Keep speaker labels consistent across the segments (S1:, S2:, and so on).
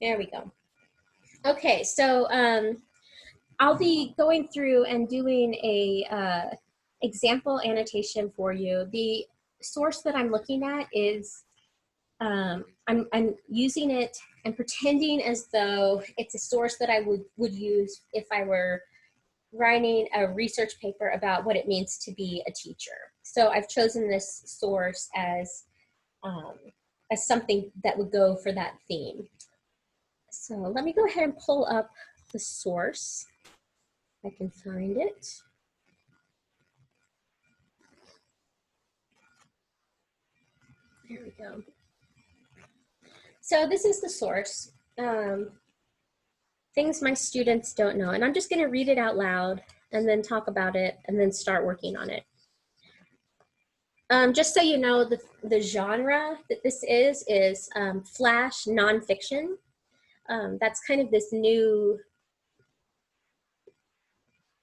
S1: There we go. Okay, so I'll be going through and doing a example annotation for you. The source that I'm looking at is, I'm using it and pretending as though it's a source that I would use if I were writing a research paper about what it means to be a teacher. So I've chosen this source um, as something that would go for that theme. So let me go ahead and pull up the source. If I can find it. There we go. So this is the source. Things my students don't know. And I'm just going to read it out loud and then talk about it and then start working on it. Just so you know, the genre that this is flash nonfiction. That's kind of this new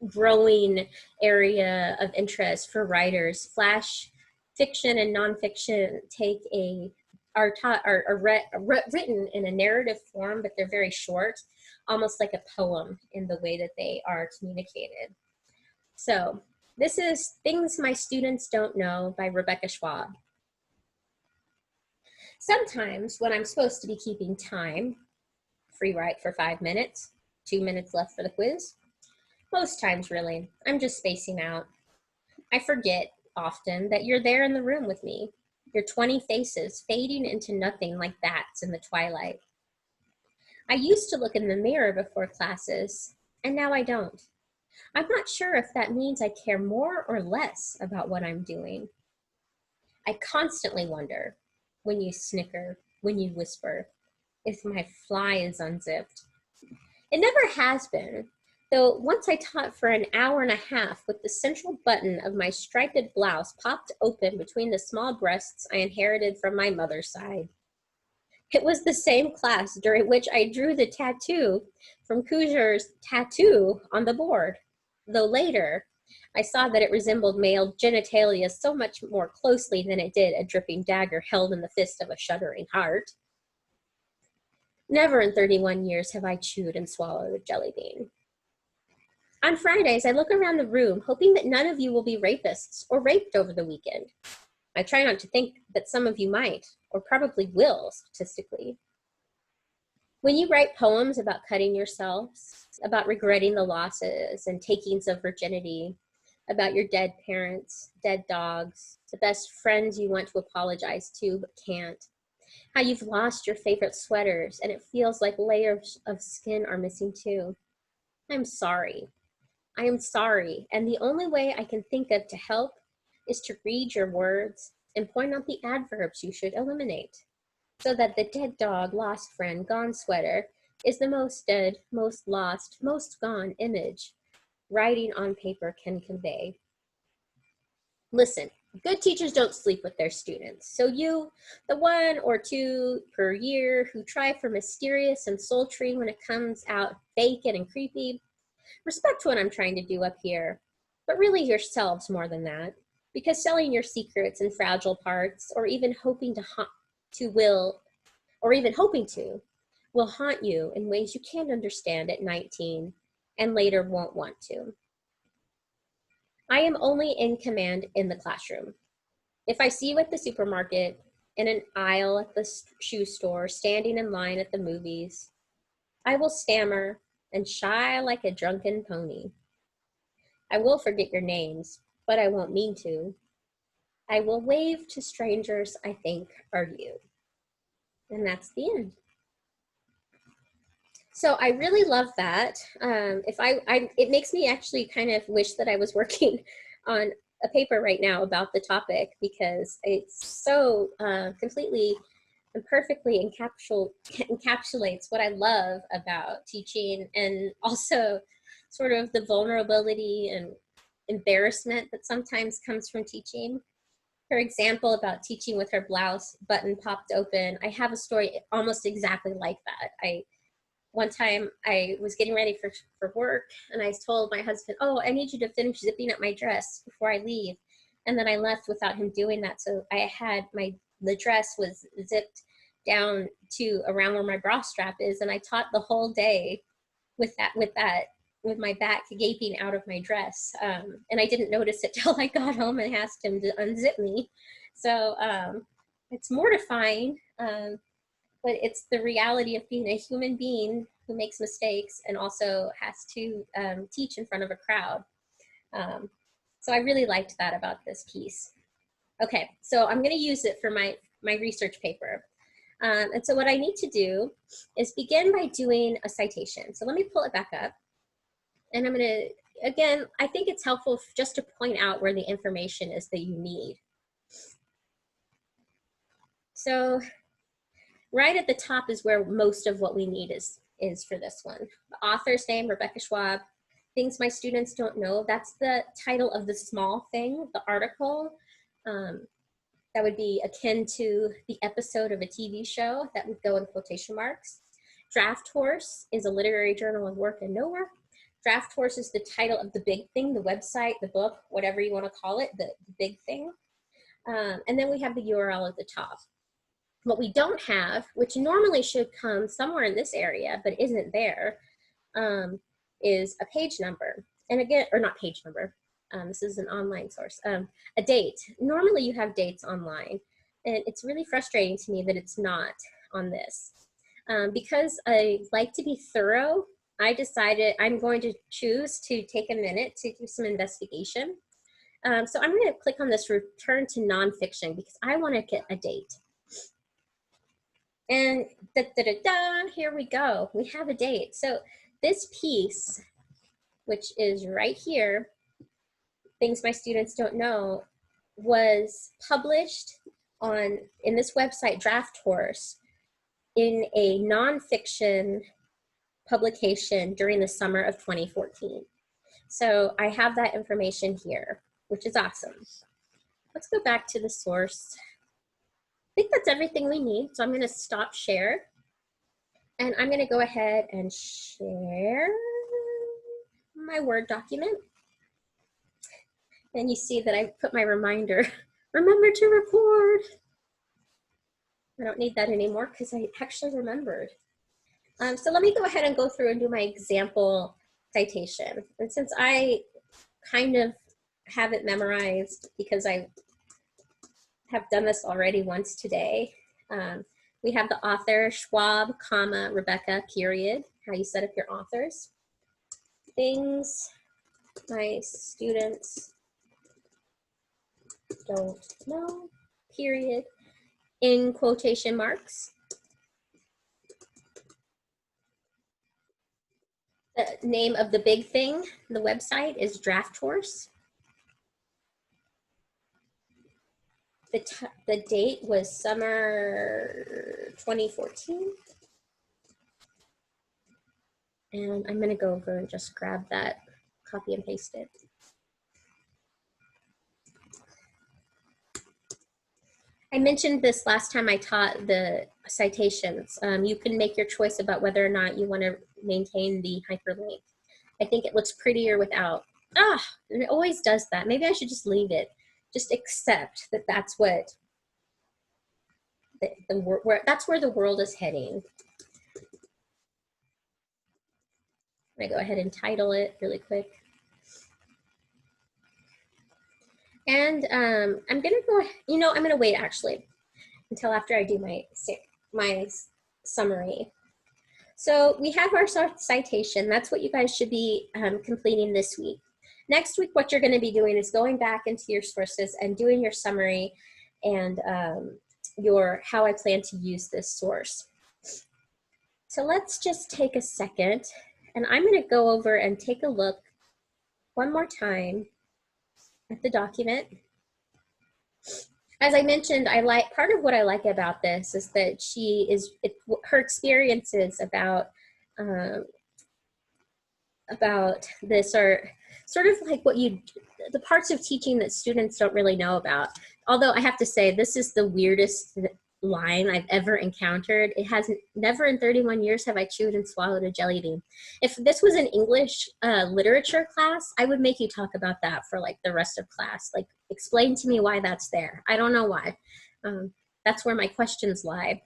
S1: growing area of interest for writers. Flash fiction and nonfiction are written in a narrative form, but they're very short, almost like a poem in the way that they are communicated. So this is Things My Students Don't Know by Rebecca Schwab. Sometimes when I'm supposed to be keeping time, free write for 5 minutes, 2 minutes left for the quiz. Most times, really, I'm just spacing out. I forget often that you're there in the room with me, your 20 faces fading into nothing like bats in the twilight. I used to look in the mirror before classes, and now I don't. I'm not sure if that means I care more or less about what I'm doing. I constantly wonder, when you snicker, when you whisper, if my fly is unzipped. It never has been, though once I taught for an hour and a half with the central button of my striped blouse popped open between the small breasts I inherited from my mother's side. It was the same class during which I drew the tattoo from Couture's tattoo on the board, though later I saw that it resembled male genitalia so much more closely than it did a dripping dagger held in the fist of a shuddering heart. Never in 31 years have I chewed and swallowed a jelly bean. On Fridays, I look around the room, hoping that none of you will be rapists or raped over the weekend. I try not to think that some of you might, or probably will, statistically. When you write poems about cutting yourselves, about regretting the losses and takings of virginity, about your dead parents, dead dogs, the best friends you want to apologize to but can't, how you've lost your favorite sweaters and it feels like layers of skin are missing too. I'm sorry. I am sorry, and the only way I can think of to help is to read your words and point out the adverbs you should eliminate, so that the dead dog, lost friend, gone sweater is the most dead, most lost, most gone image writing on paper can convey. Listen, good teachers don't sleep with their students, so you, the 1 or 2 per year who try for mysterious and sultry when it comes out vacant and creepy, respect what I'm trying to do up here, but really yourselves more than that, because selling your secrets and fragile parts, or even hoping will haunt you in ways you can't understand at 19 and later won't want to. I am only in command in the classroom. If I see you at the supermarket, in an aisle at the shoe store, standing in line at the movies, I will stammer and shy like a drunken pony. I will forget your names, but I won't mean to. I will wave to strangers I think are you. And that's the end. So I really love that. It makes me actually kind of wish that I was working on a paper right now about the topic, because it's so completely and perfectly encapsulates what I love about teaching, and also sort of the vulnerability and embarrassment that sometimes comes from teaching. Her example about teaching with her blouse button popped open, I have a story almost exactly like that. One time I was getting ready for work, and I told my husband, oh, I need you to finish zipping up my dress before I leave. And then I left without him doing that. So the dress was zipped down to around where my bra strap is, and I taught the whole day with my back gaping out of my dress. And I didn't notice it till I got home and asked him to unzip me. So it's mortifying, but it's the reality of being a human being who makes mistakes and also has to teach in front of a crowd. So I really liked that about this piece. Okay, so I'm gonna use it for my research paper. And so what I need to do is begin by doing a citation. So let me pull it back up. And I'm gonna, again, I think it's helpful just to point out where the information is that you need. So right at the top is where most of what we need is for this one. The author's name, Rebecca Schwab. Things my students don't know, that's the title of the small thing, the article. That would be akin to the episode of a TV show that would go in quotation marks. Draft Horse is a literary journal of work and nowhere. Draft Horse is the title of the big thing, the website, the book, whatever you want to call it, the big thing. And then we have the URL at the top. What we don't have, which normally should come somewhere in this area, but isn't there, is a page number. And again, or not page number, this is an online source, a date. Normally you have dates online, and it's really frustrating to me that it's not on this. Because I like to be thorough, I decided I'm going to choose to take a minute to do some investigation. So I'm going to click on this return to nonfiction because I want to get a date. And here we go. We have a date. So this piece, which is right here, Things My Students Don't Know, was published in this website, Draft Horse, in a nonfiction publication during the summer of 2014. So I have that information here, which is awesome. Let's go back to the source. I think that's everything we need. So I'm going to stop share. And I'm going to go ahead and share my Word document. And you see that I put my reminder, remember to record. I don't need that anymore because I actually remembered. So let me go ahead and go through and do my example citation. And since I kind of have it memorized because I have done this already once today, we have the author, Schwab, comma, Rebecca, period, how you set up your authors. Things my students don't know, period, in quotation marks. The name of the big thing, the website, is Draft Horse. The date was summer 2014. And I'm gonna go over and just grab that, copy and paste it. I mentioned this last time I taught the citations. You can make your choice about whether or not you want to maintain the hyperlink. I think it looks prettier without. It always does that. Maybe I should just leave it. Just accept that that's what that's where the world is heading. I'm gonna go ahead and title it really quick. And I'm gonna go, I'm gonna wait actually until after I do my summary. So we have our citation. That's what you guys should be completing this week. Next week, what you're gonna be doing is going back into your sources and doing your summary and how I plan to use this source. So let's just take a second, and I'm gonna go over and take a look one more time at the document. As I mentioned, part of what I like about this is that her experiences about this are sort of like the parts of teaching that students don't really know about. Although I have to say, this is the weirdest line I've ever encountered. It hasn't, never in 31 years have I chewed and swallowed a jelly bean. If this was an English literature class, I would make you talk about that for like the rest of class. Like, explain to me why that's there. I don't know why. that's where my questions lie.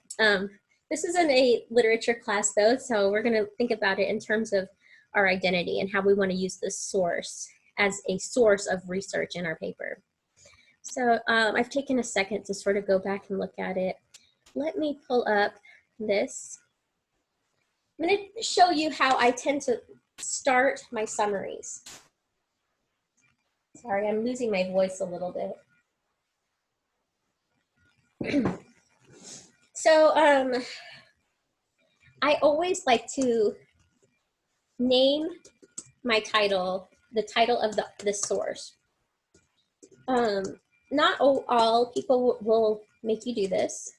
S1: This isn't a literature class though, so we're gonna think about it in terms of our identity and how we wanna use this source as a source of research in our paper. So I've taken a second to sort of go back and look at it. Let me pull up this. I'm gonna show you how I tend to start my summaries. Sorry, I'm losing my voice a little bit. So I always like to name my title, the title of the source. Not all people will make you do this.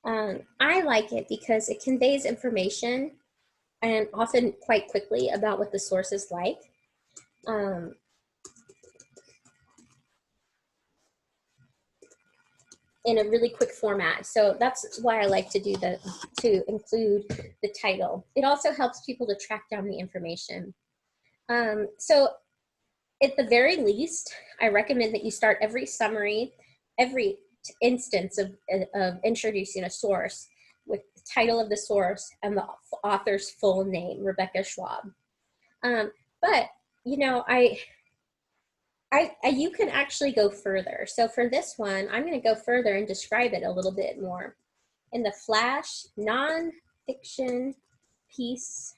S1: I like it because it conveys information and often quite quickly about what the source is like. In a really quick format. So that's why I like to do to include the title. It also helps people to track down the information. So at the very least, I recommend that you start every summary, every instance of introducing a source with the title of the source and the author's full name, Rebecca Schwab. But, you know, you can actually go further. So for this one, I'm going to go further and describe it a little bit more. In the flash nonfiction piece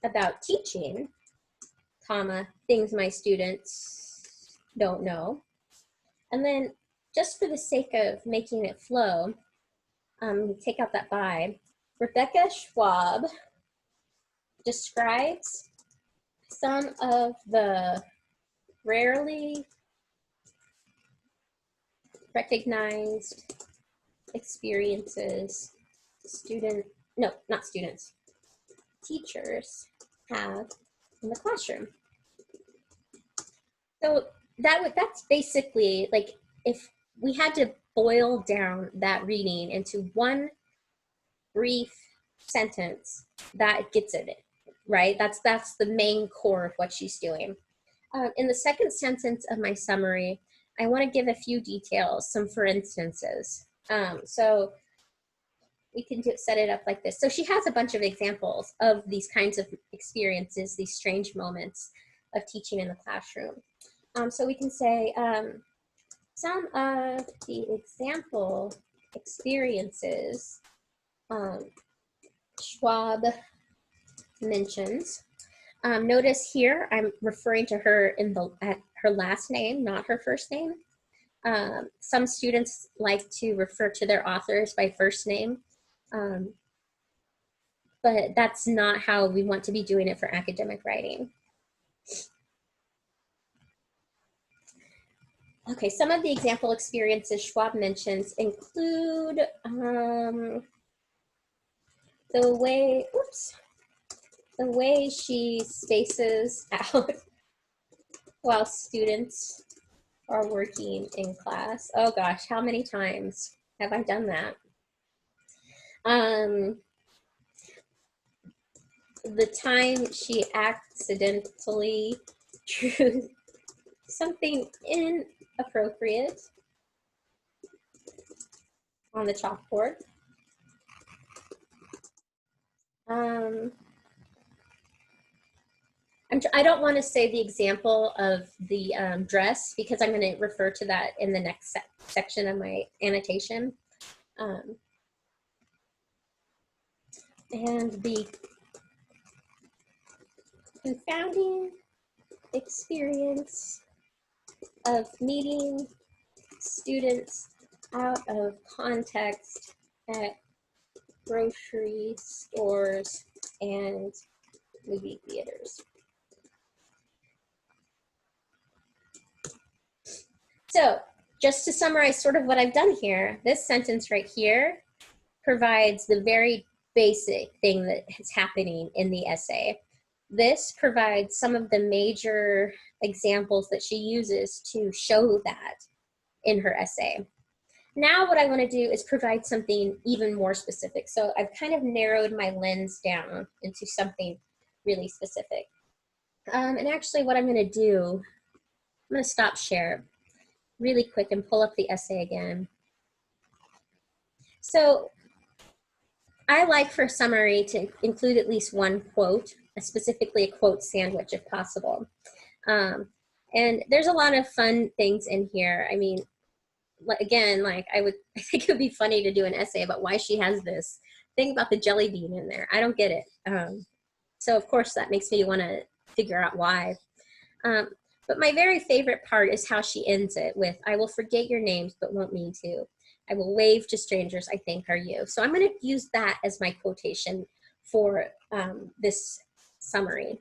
S1: about teaching, comma, things my students don't know. And then just for the sake of making it flow, take out that by, Rebecca Schwab describes some of the rarely recognized experiences teachers have in the classroom. So that's basically, like, if we had to boil down that reading into one brief sentence, that gets it, right? That's the main core of what she's doing. In the second sentence of my summary, I want to give a few details, some for instances. So we can set it up like this. So she has a bunch of examples of these kinds of experiences, these strange moments of teaching in the classroom. So we can say some of the example experiences Schwab mentions. Notice here I'm referring to her at her last name, not her first name. Some students like to refer to their authors by first name, but that's not how we want to be doing it for academic writing. Okay, some of the example experiences Schwab mentions include the way she spaces out while students are working in class. Oh gosh, how many times have I done that? The time she accidentally drew something inappropriate on the chalkboard. I don't want to say the example of the dress because I'm going to refer to that in the next section of my annotation. And the confounding experience of meeting students out of context at grocery stores and movie theaters. So just to summarize sort of what I've done here, this sentence right here provides the very basic thing that is happening in the essay. This provides some of the major examples that she uses to show that in her essay. Now what I want to do is provide something even more specific. So I've kind of narrowed my lens down into something really specific. And actually what I'm going to do, I'm going to stop share really quick and pull up the essay again. So I like for summary to include at least one quote, specifically a quote sandwich if possible. And there's a lot of fun things in here. I mean, again, like I think it would be funny to do an essay about why she has this thing about the jelly bean in there. I don't get it. So of course that makes me want to figure out why. But my very favorite part is how she ends it with, I will forget your names, but won't mean to. I will wave to strangers I think are you. So I'm going to use that as my quotation for this summary.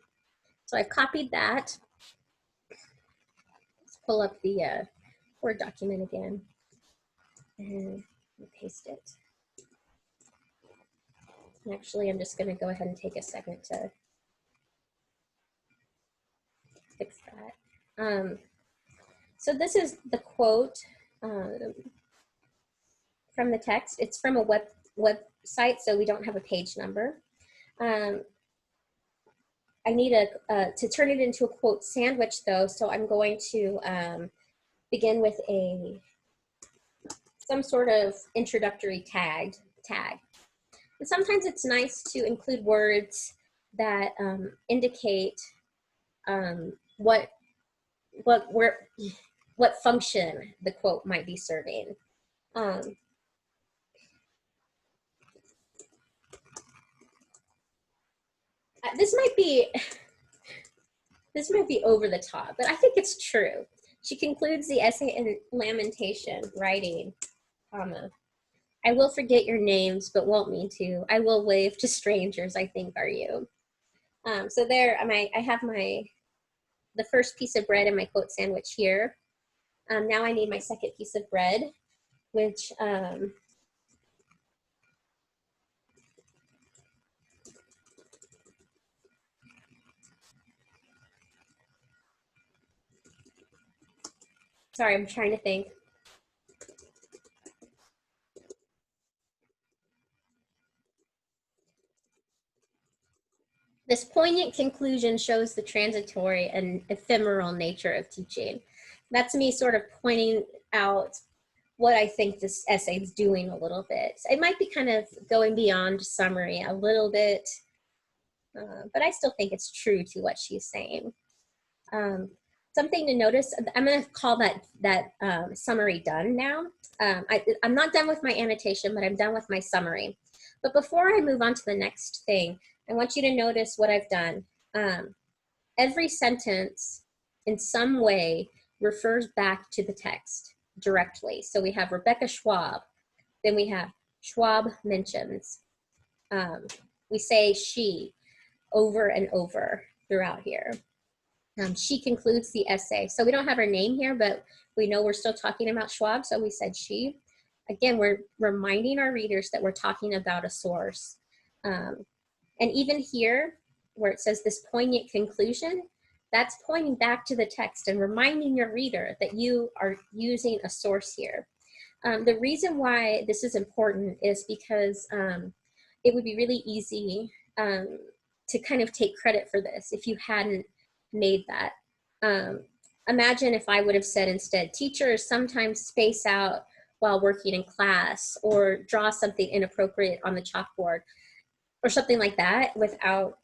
S1: So I've copied that. Let's pull up the Word document again and paste it. And actually, I'm just going to go ahead and take a second to fix that. So this is the quote from the text. It's from a website, so we don't have a page number. I need to turn it into a quote sandwich though, so I'm going to begin with some sort of introductory tag. And sometimes it's nice to include words that indicate what function the quote might be serving. This might be over the top, but I think it's true. She concludes the essay in lamentation, writing, I will forget your names, but won't mean to. I will wave to strangers I think are you. So there, I have the first piece of bread in my quote sandwich here. Now I need my second piece of bread, which sorry, I'm trying to think. This poignant conclusion shows the transitory and ephemeral nature of teaching. That's me sort of pointing out what I think this essay is doing a little bit. It might be kind of going beyond summary a little bit, but I still think it's true to what she's saying. Something to notice, I'm going to call that summary done now. I'm not done with my annotation, but I'm done with my summary. But before I move on to the next thing, I want you to notice what I've done. Every sentence in some way refers back to the text directly. So we have Rebecca Schwab, then we have Schwab mentions. We say she over and over throughout here. She concludes the essay. So we don't have her name here, but we know we're still talking about Schwab, so we said she. Again, we're reminding our readers that we're talking about a source. And even here, where it says this poignant conclusion, that's pointing back to the text and reminding your reader that you are using a source here. The reason why this is important is because it would be really easy to kind of take credit for this if you hadn't made that. Imagine if I would have said instead, teachers sometimes space out while working in class or draw something inappropriate on the chalkboard or something like that without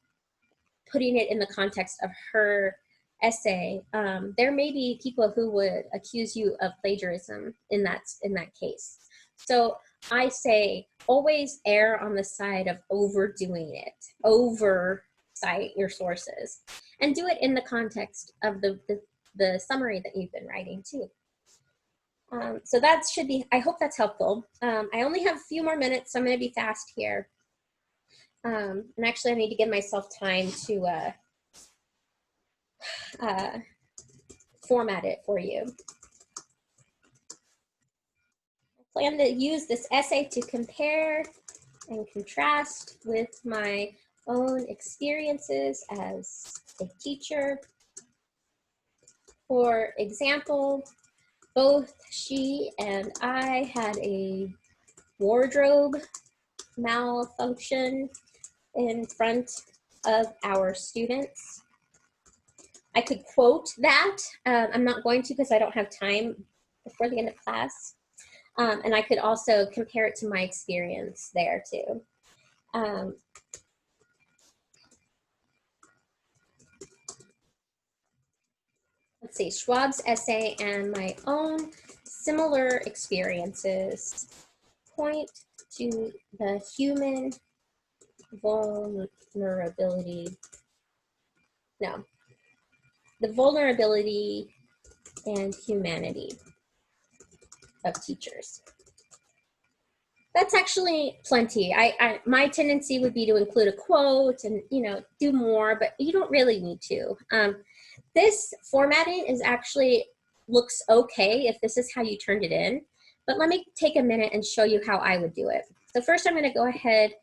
S1: putting it in the context of her essay. There may be people who would accuse you of plagiarism in that case. So I say always err on the side of overdoing it, oversight your sources, and do it in the context of the summary that you've been writing too. So that should be, I hope that's helpful. I only have a few more minutes, so I'm going to be fast here. And actually I need to give myself time to format it for you. I plan to use this essay to compare and contrast with my own experiences as a teacher. For example, both she and I had a wardrobe malfunction in front of our students. I could quote that. I'm not going to because I don't have time before the end of class. And I could also compare it to my experience there too. Let's see, Schwab's essay and my own similar experiences point to the human vulnerability. No, the vulnerability and humanity of teachers. That's actually plenty. My tendency would be to include a quote and, you know, do more, but you don't really need to. This formatting is actually looks okay if this is how you turned it in, but let me take a minute and show you how I would do it. So first I'm going to go ahead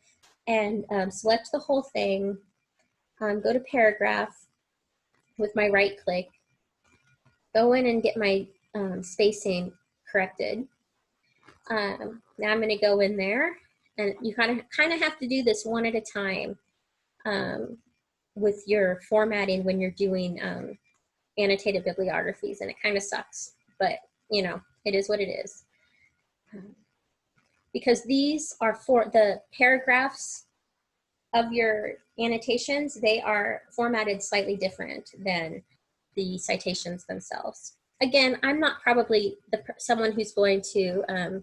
S1: and select the whole thing, go to paragraph with my right click, go in and get my spacing corrected. Now I'm going to go in there, and you kind of have to do this one at a time with your formatting when you're doing annotated bibliographies, and it kind of sucks, but you know, it is what it is. Because these are for the paragraphs of your annotations, they are formatted slightly different than the citations themselves. Again, I'm not probably someone who's going to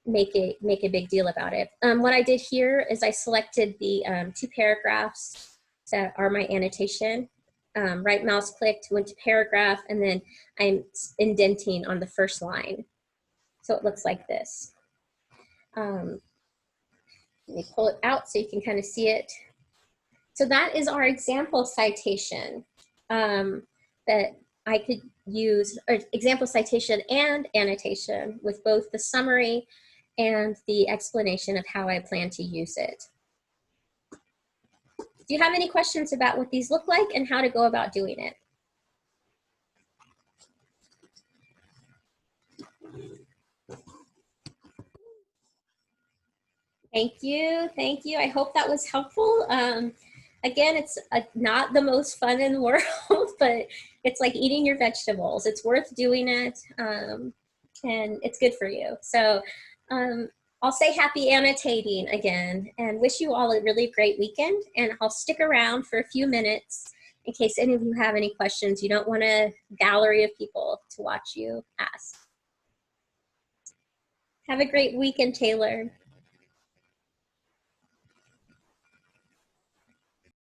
S1: make a big deal about it. What I did here is I selected the 2 paragraphs that are my annotation. Right mouse clicked, went to paragraph, and then I'm indenting on the first line. So it looks like this. Let me pull it out so you can kind of see it. So that is our example citation that I could use, or example citation and annotation with both the summary and the explanation of how I plan to use it. Do you have any questions about what these look like and how to go about doing it? Thank you, thank you. I hope that was helpful. Again, it's not the most fun in the world, but it's like eating your vegetables. It's worth doing it, and it's good for you. So I'll say happy annotating again and wish you all a really great weekend. And I'll stick around for a few minutes in case any of you have any questions. You don't want a gallery of people to watch you ask. Have a great weekend, Taylor.